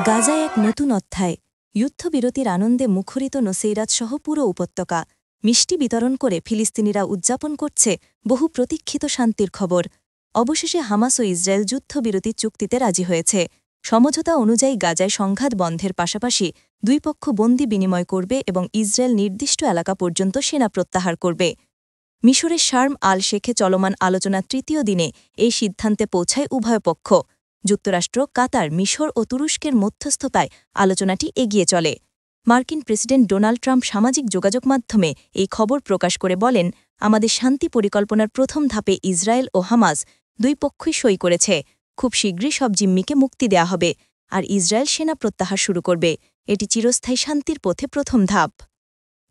গাজায় এক নতুন অধ্যায়, যুদ্ধবিরতির আনন্দে মুখরিত নুসেইরাত সহ পুরো উপত্যকা। মিষ্টি বিতরণ করে ফিলিস্তিনিরা উদযাপন করছে বহু প্রতীক্ষিত শান্তির খবর। অবশেষে হামাস ও ইসরায়েল যুদ্ধবিরতি চুক্তিতে রাজি হয়েছে। সমঝোতা অনুযায়ী গাজায় সংঘাত বন্ধের পাশাপাশি দুই পক্ষ বন্দি বিনিময় করবে এবং ইসরায়েল নির্দিষ্ট এলাকা পর্যন্ত সেনা প্রত্যাহার করবে। মিশরের শার্ম আল শেখে চলমান আলোচনা তৃতীয় দিনে এই সিদ্ধান্তে পৌঁছায় উভয় পক্ষ। যুক্তরাষ্ট্র, কাতার, মিশর ও তুরস্কের মধ্যস্থতায় আলোচনাটি এগিয়ে চলে। মার্কিন প্রেসিডেন্ট ডোনাল্ড ট্রাম্প সামাজিক যোগাযোগ মাধ্যমে এই খবর প্রকাশ করে বলেন, আমাদের শান্তি পরিকল্পনার প্রথম ধাপে ইসরায়েল ও হামাস দুই পক্ষই সই করেছে। খুব শীঘ্রই সব জিম্মিকে মুক্তি দেয়া হবে, আর ইসরায়েল সেনা প্রত্যাহার শুরু করবে। এটি চিরস্থায়ী শান্তির পথে প্রথম ধাপ।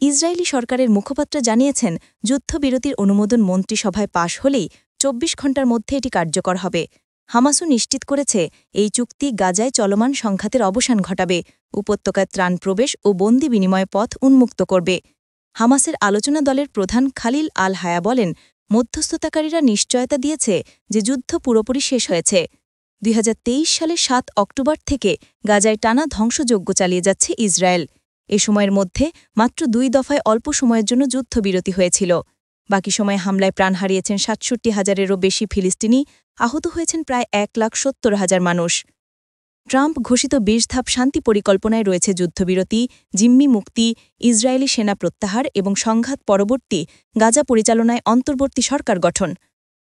ইসরায়েলি সরকারের মুখপাত্র জানিয়েছেন, যুদ্ধবিরতির অনুমোদন মন্ত্রিসভায় পাশ হলেই ২৪ ঘণ্টার মধ্যে এটি কার্যকর হবে। হামাসও নিশ্চিত করেছে, এই চুক্তি গাজায় চলমান সংঘাতের অবসান ঘটাবে, উপত্যকায় ত্রাণ প্রবেশ ও বন্দি বিনিময় পথ উন্মুক্ত করবে। হামাসের আলোচনা দলের প্রধান খালিল আল হায়া বলেন, মধ্যস্থতাকারীরা নিশ্চয়তা দিয়েছে যে যুদ্ধ পুরোপুরি শেষ হয়েছে। ২০২৩ সালের ৭ অক্টোবর থেকে গাজায় টানা ধ্বংসযজ্ঞ চালিয়ে যাচ্ছে ইসরায়েল। এ সময়ের মধ্যে মাত্র ২ দফায় অল্প সময়ের জন্য যুদ্ধবিরতি হয়েছিল। বাকি সময়ে হামলায় প্রাণ হারিয়েছেন ৬৭,০০০-এরও বেশি ফিলিস্তিনি, আহত হয়েছেন প্রায় ১,৭০,০০০ মানুষ। ট্রাম্প ঘোষিত ২০ ধাপ শান্তি পরিকল্পনায় রয়েছে যুদ্ধবিরতি, জিম্মি মুক্তি, ইসরায়েলি সেনা প্রত্যাহার এবং সংঘাত পরবর্তী গাজা পরিচালনায় অন্তর্বর্তী সরকার গঠন।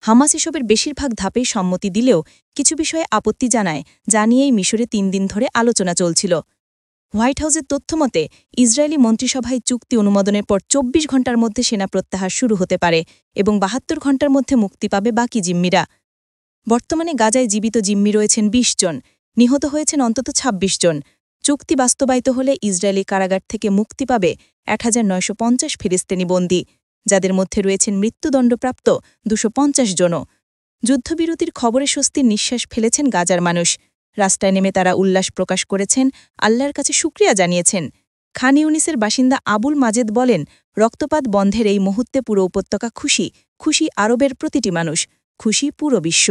হামাস এসবের বেশিরভাগ ধাপেই সম্মতি দিলেও কিছু বিষয়ে আপত্তি জানায়, যা নিয়েই মিশরে ৩ দিন ধরে আলোচনা চলছিল। হোয়াইট হাউসের তথ্যমতে, ইসরায়েলি মন্ত্রিসভায় চুক্তি অনুমোদনের পর ২৪ ঘণ্টার মধ্যে সেনা প্রত্যাহার শুরু হতে পারে এবং ৭২ ঘণ্টার মধ্যে মুক্তি পাবে বাকি জিম্মিরা। বর্তমানে গাজায় জীবিত জিম্মি রয়েছেন ২০ জন, নিহত হয়েছেন অন্তত ২৬ জন। চুক্তি বাস্তবায়িত হলে ইসরায়েলি কারাগার থেকে মুক্তি পাবে ১,৯৫০ ফিলিস্তিনি বন্দী, যাদের মধ্যে রয়েছেন মৃত্যুদণ্ডপ্রাপ্ত ২৫০ জনও। যুদ্ধবিরতির খবরে স্বস্তির নিঃশ্বাস ফেলেছেন গাজার মানুষ। রাস্তায় নেমে তারা উল্লাস প্রকাশ করেছেন, আল্লাহর কাছে শুকরিয়া জানিয়েছেন। খান ইউনিসের বাসিন্দা আবুল মাজেদ বলেন, রক্তপাত বন্ধের এই মুহূর্তে পুরো উপত্যকা খুশি, খুশি আরবের প্রতিটি মানুষ, খুশি পুরো বিশ্ব।